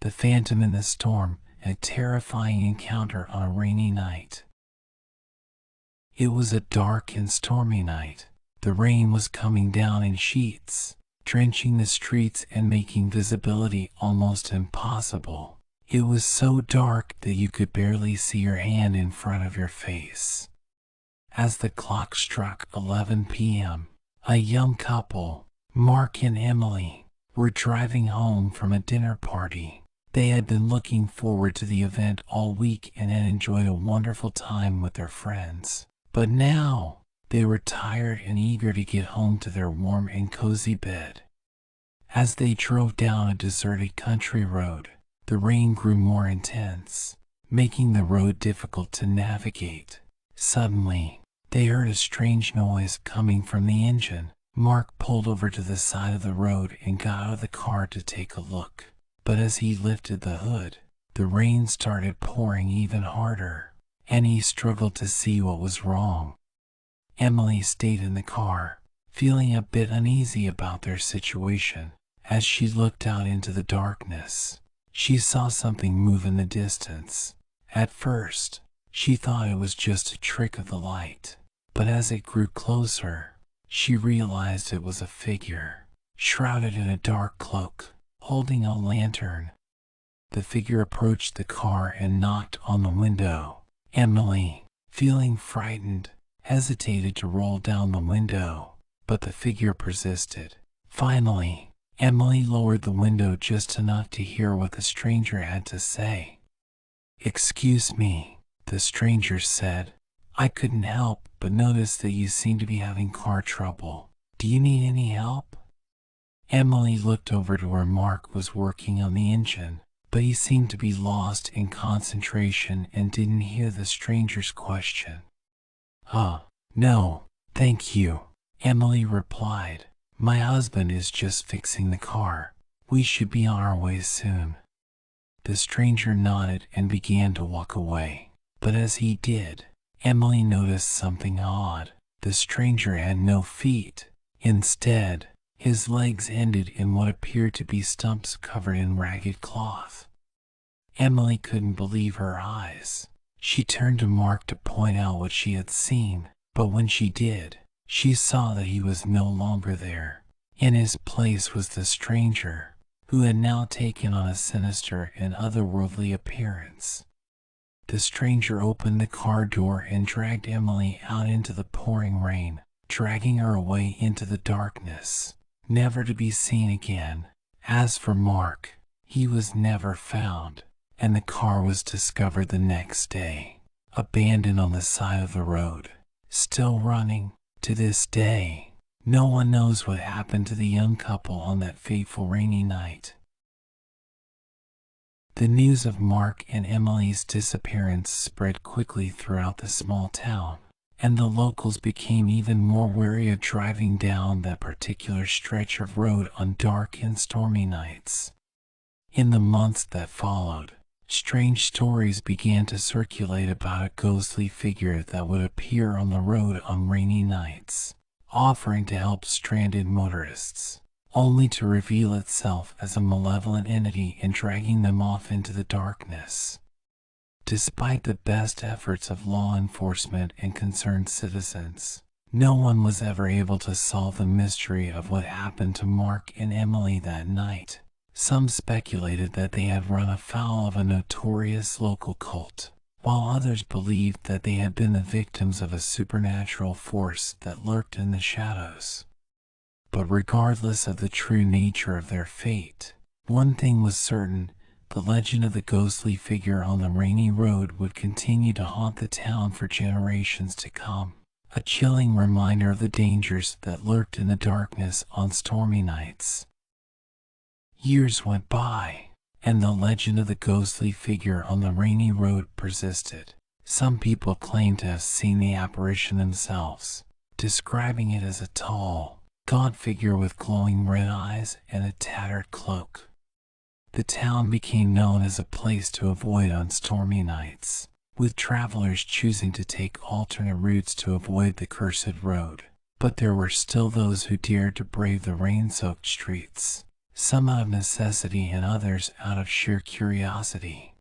The Phantom in the Storm, a terrifying encounter on a rainy night. It was a dark and stormy night. The rain was coming down in sheets, drenching the streets and making visibility almost impossible. It was so dark that you could barely see your hand in front of your face. As the clock struck 11 p.m., a young couple, Mark and Emily, were driving home from a dinner party. They had been looking forward to the event all week and had enjoyed a wonderful time with their friends. But now, they were tired and eager to get home to their warm and cozy bed. As they drove down a deserted country road, the rain grew more intense, making the road difficult to navigate. Suddenly, they heard a strange noise coming from the engine. Mark pulled over to the side of the road and got out of the car to take a look. But as he lifted the hood, the rain started pouring even harder, and he struggled to see what was wrong. Emily stayed in the car, feeling a bit uneasy about their situation. As she looked out into the darkness, she saw something move in the distance. At first, she thought it was just a trick of the light, but as it grew closer, she realized it was a figure, shrouded in a dark cloak, holding a lantern. The figure approached the car and knocked on the window. Emily, feeling frightened, hesitated to roll down the window, but the figure persisted. Finally, Emily lowered the window just enough to hear what the stranger had to say. "Excuse me," the stranger said. "I couldn't help but notice that you seem to be having car trouble. Do you need any help?" Emily looked over to where Mark was working on the engine, but he seemed to be lost in concentration and didn't hear the stranger's question. No, thank you," Emily replied. "My husband is just fixing the car. We should be on our way soon." The stranger nodded and began to walk away. But as he did, Emily noticed something odd. The stranger had no feet. Instead, his legs ended in what appeared to be stumps covered in ragged cloth. Emily couldn't believe her eyes. She turned to Mark to point out what she had seen, but when she did, she saw that he was no longer there. In his place was the stranger, who had now taken on a sinister and otherworldly appearance. The stranger opened the car door and dragged Emily out into the pouring rain, dragging her away into the darkness, never to be seen again. As for Mark, he was never found, and the car was discovered the next day, abandoned on the side of the road, still running. To this day, no one knows what happened to the young couple on that fateful rainy night. The news of Mark and Emily's disappearance spread quickly throughout the small town, and the locals became even more wary of driving down that particular stretch of road on dark and stormy nights. In the months that followed, strange stories began to circulate about a ghostly figure that would appear on the road on rainy nights, offering to help stranded motorists, only to reveal itself as a malevolent entity and dragging them off into the darkness. Despite the best efforts of law enforcement and concerned citizens, no one was ever able to solve the mystery of what happened to Mark and Emily that night. Some speculated that they had run afoul of a notorious local cult, while others believed that they had been the victims of a supernatural force that lurked in the shadows. But regardless of the true nature of their fate, one thing was certain: the legend of the ghostly figure on the rainy road would continue to haunt the town for generations to come, a chilling reminder of the dangers that lurked in the darkness on stormy nights. Years went by, and the legend of the ghostly figure on the rainy road persisted. Some people claimed to have seen the apparition themselves, describing it as a tall, gaunt figure with glowing red eyes and a tattered cloak. The town became known as a place to avoid on stormy nights, with travelers choosing to take alternate routes to avoid the cursed road. But there were still those who dared to brave the rain-soaked streets. some out of necessity and others out of sheer curiosity.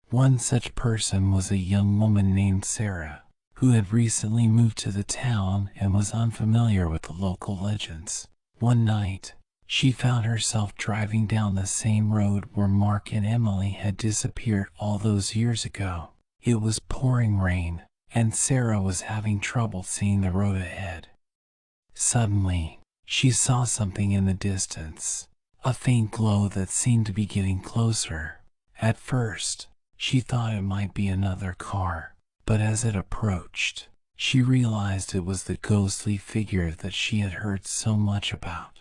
One such person was a young woman named Sarah, who had recently moved to the town and was unfamiliar with the local legends. One night, she found herself driving down the same road where Mark and Emily had disappeared all those years ago. It was pouring rain, and Sarah was having trouble seeing the road ahead. Suddenly, she saw something in the distance, a faint glow that seemed to be getting closer. At first, she thought it might be another car, but as it approached, she realized it was the ghostly figure that she had heard so much about.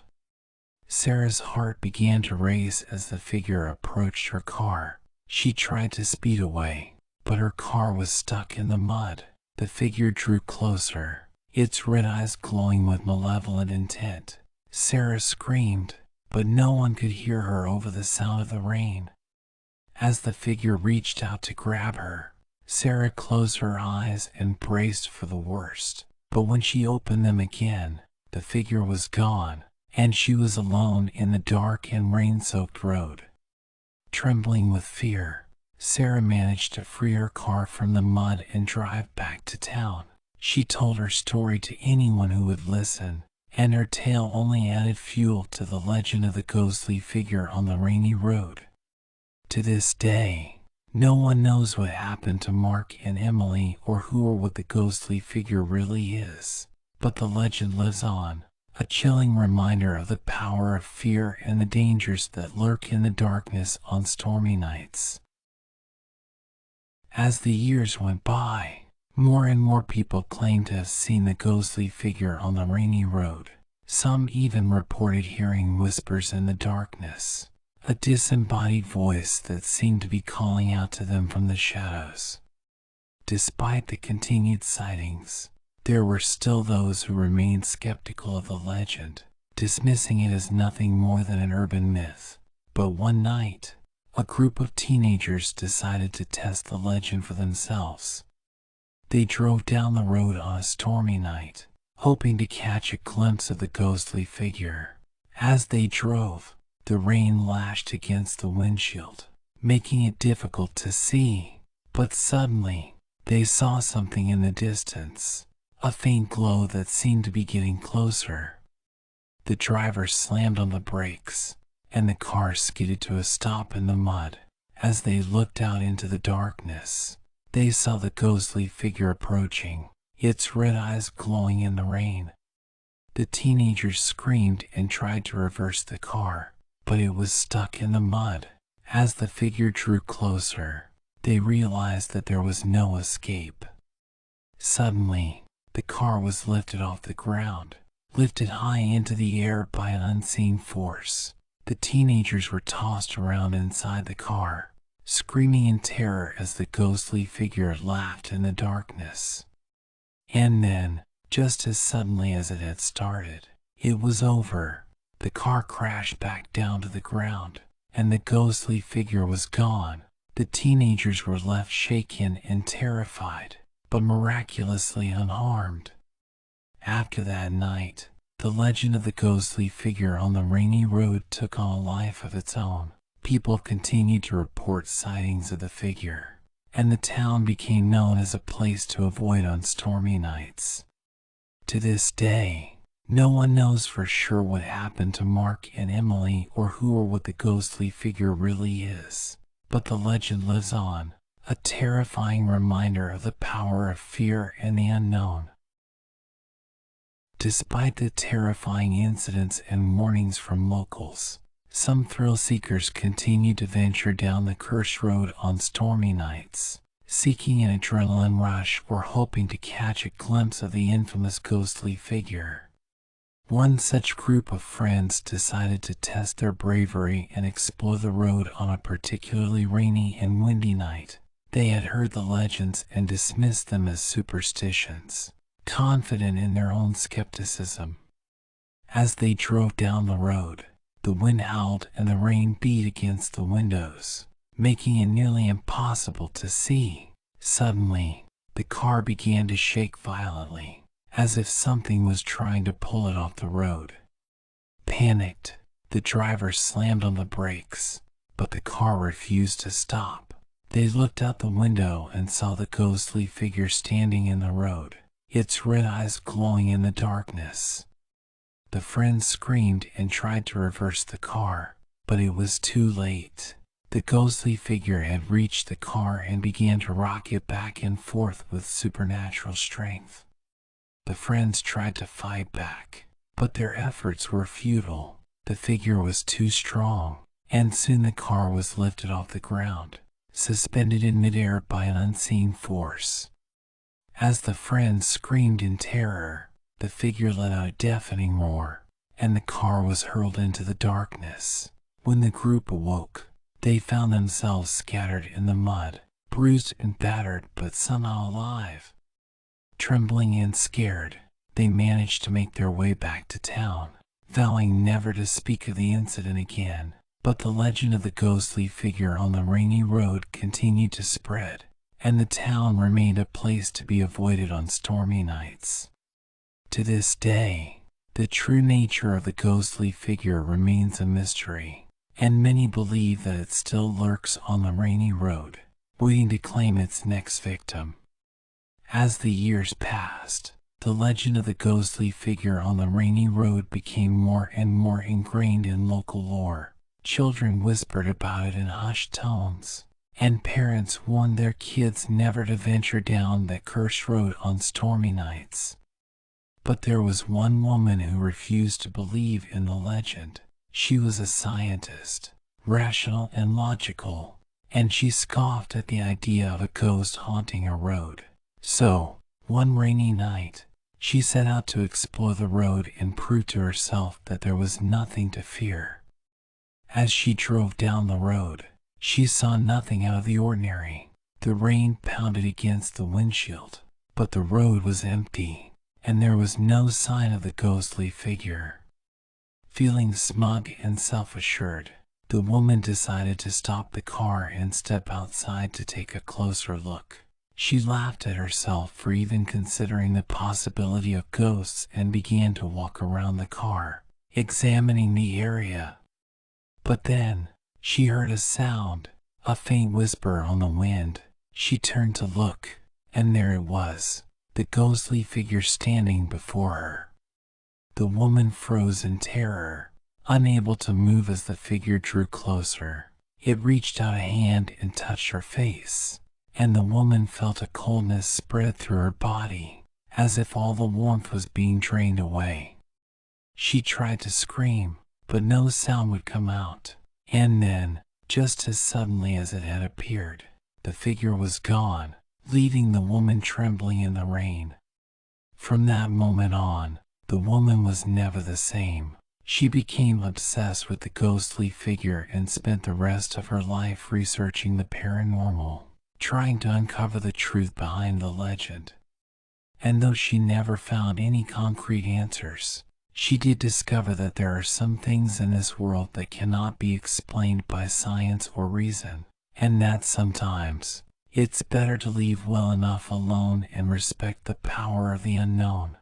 Sarah's heart began to race as the figure approached her car. She tried to speed away, but her car was stuck in the mud. The figure drew closer, its red eyes glowing with malevolent intent. Sarah screamed, but no one could hear her over the sound of the rain. As the figure reached out to grab her, Sarah closed her eyes and braced for the worst. But when she opened them again, the figure was gone, and she was alone in the dark and rain-soaked road. Trembling with fear, Sarah managed to free her car from the mud and drive back to town. She told her story to anyone who would listen, and her tale only added fuel to the legend of the ghostly figure on the rainy road. To this day, no one knows what happened to Mark and Emily or who or what the ghostly figure really is, but the legend lives on, a chilling reminder of the power of fear and the dangers that lurk in the darkness on stormy nights. As the years went by, more and more people claimed to have seen the ghostly figure on the rainy road. Some even reported hearing whispers in the darkness, a disembodied voice that seemed to be calling out to them from the shadows. Despite the continued sightings, there were still those who remained skeptical of the legend, dismissing it as nothing more than an urban myth. But one night, a group of teenagers decided to test the legend for themselves. They drove down the road on a stormy night, hoping to catch a glimpse of the ghostly figure. As they drove, the rain lashed against the windshield, making it difficult to see. But suddenly, they saw something in the distance, a faint glow that seemed to be getting closer. The driver slammed on the brakes, and the car skidded to a stop in the mud. As they looked out into the darkness, they saw the ghostly figure approaching, its red eyes glowing in the rain. The teenagers screamed and tried to reverse the car, but it was stuck in the mud. As the figure drew closer, they realized that there was no escape. Suddenly, the car was lifted off the ground, lifted high into the air by an unseen force. The teenagers were tossed around inside the car, screaming in terror as the ghostly figure laughed in the darkness. And then, just as suddenly as it had started, it was over. The car crashed back down to the ground, and the ghostly figure was gone. The teenagers were left shaken and terrified, but miraculously unharmed. After that night, the legend of the ghostly figure on the rainy road took on a life of its own. People continued to report sightings of the figure, and the town became known as a place to avoid on stormy nights. To this day, no one knows for sure what happened to Mark and Emily or who or what the ghostly figure really is, but the legend lives on, a terrifying reminder of the power of fear and the unknown. Despite the terrifying incidents and warnings from locals, some thrill seekers continue to venture down the cursed road on stormy nights, seeking an adrenaline rush or hoping to catch a glimpse of the infamous ghostly figure. One such group of friends decided to test their bravery and explore the road on a particularly rainy and windy night. They had heard the legends and dismissed them as superstitions, confident in their own skepticism. As they drove down the road, the wind howled and the rain beat against the windows, making it nearly impossible to see. Suddenly, the car began to shake violently, as if something was trying to pull it off the road. Panicked, the The driver slammed on the brakes, but the car refused to stop. They looked out the window and saw the ghostly figure standing in the road, its red eyes glowing in the darkness. The friends screamed and tried to reverse the car, but it was too late. The ghostly figure had reached the car and began to rock it back and forth with supernatural strength. The friends tried to fight back, but their efforts were futile. The figure was too strong, and soon the car was lifted off the ground, suspended in midair by an unseen force. As the friends screamed in terror, the figure let out a deafening roar, and the car was hurled into the darkness. When the group awoke, they found themselves scattered in the mud, bruised and battered but somehow alive. Trembling and scared, they managed to make their way back to town, vowing never to speak of the incident again. But the legend of the ghostly figure on the rainy road continued to spread, and the town remained a place to be avoided on stormy nights. To this day, the true nature of the ghostly figure remains a mystery, and many believe that it still lurks on the rainy road, waiting to claim its next victim. As the years passed, the legend of the ghostly figure on the rainy road became more and more ingrained in local lore. Children whispered about it in hushed tones, and parents warned their kids never to venture down that cursed road on stormy nights. But there was one woman who refused to believe in the legend. She was a scientist, rational and logical, and she scoffed at the idea of a ghost haunting a road. So, one rainy night, she set out to explore the road and prove to herself that there was nothing to fear. As she drove down the road, she saw nothing out of the ordinary. The rain pounded against the windshield, but the road was empty, and there was no sign of the ghostly figure. Feeling smug and self-assured, the woman decided to stop the car and step outside to take a closer look. She laughed at herself for even considering the possibility of ghosts and began to walk around the car, examining the area. But then, she heard a sound, a faint whisper on the wind. She turned to look, and there it was, the ghostly figure standing before her. The woman froze in terror, unable to move as the figure drew closer. It reached out a hand and touched her face, and the woman felt a coldness spread through her body, as if all the warmth was being drained away. She tried to scream, but no sound would come out. And then, just as suddenly as it had appeared, the figure was gone, leaving the woman trembling in the rain. From that moment on, the woman was never the same. She became obsessed with the ghostly figure and spent the rest of her life researching the paranormal, trying to uncover the truth behind the legend. And though she never found any concrete answers, she did discover that there are some things in this world that cannot be explained by science or reason, and that sometimes it's better to leave well enough alone and respect the power of the unknown.